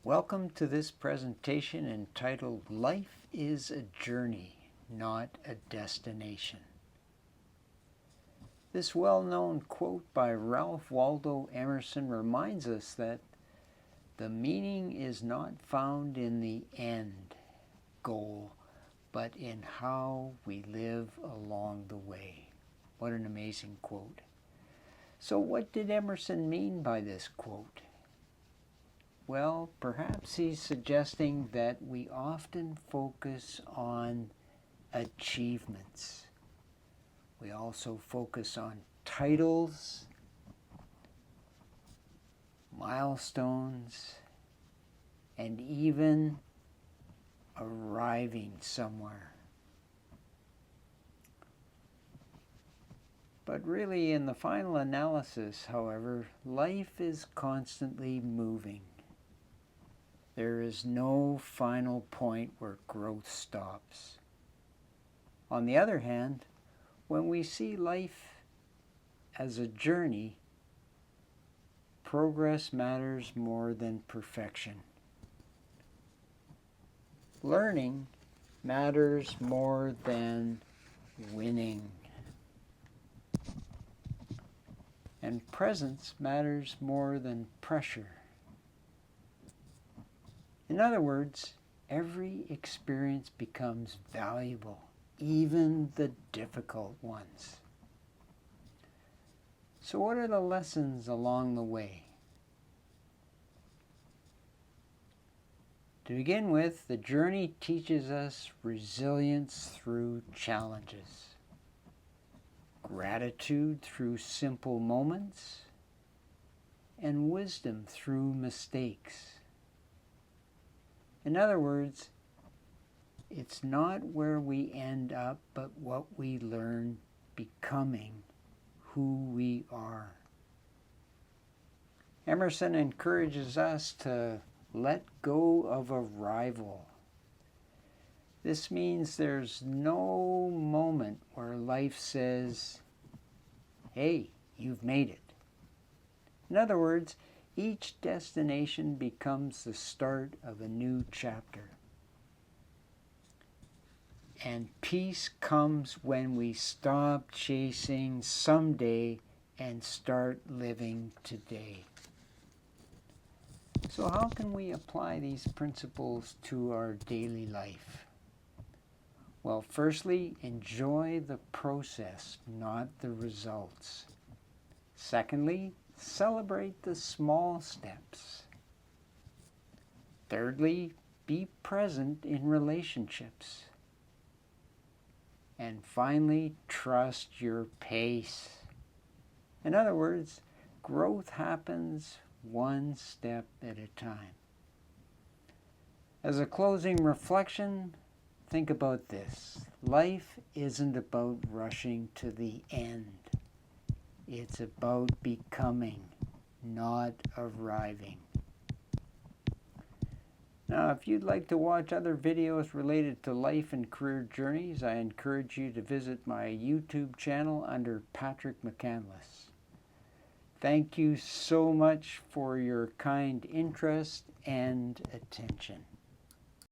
Welcome to this presentation entitled Life is a Journey, Not a Destination. This well-known quote by Ralph Waldo Emerson reminds us that the meaning is not found in the end goal, but in how we live along the way. What an amazing quote. So what did Emerson mean by this quote? Well, perhaps he's suggesting that we often focus on achievements. We also focus on titles, milestones, and even arriving somewhere. But really, in the final analysis, however, life is constantly moving. There is no final point where growth stops. On the other hand, when we see life as a journey, progress matters more than perfection. Learning matters more than winning. And presence matters more than pressure. In other words, every experience becomes valuable, even the difficult ones. So what are the lessons along the way? To begin with, the journey teaches us resilience through challenges, gratitude through simple moments, and wisdom through mistakes. In other words, it's not where we end up, but what we learn becoming who we are. Emerson encourages us to let go of arrival. This means there's no moment where life says, hey, you've made it. In other words, each destination becomes the start of a new chapter. And peace comes when we stop chasing someday and start living today. So how can we apply these principles to our daily life? Well, firstly, enjoy the process, not the results. Secondly, celebrate the small steps. Thirdly, be present in relationships. And finally, trust your pace. In other words, growth happens one step at a time. As a closing reflection, think about this. Life isn't about rushing to the end. It's about becoming, not arriving. Now, if you'd like to watch other videos related to life and career journeys, I encourage you to visit my YouTube channel under Patrick McCandless. Thank you so much for your kind interest and attention.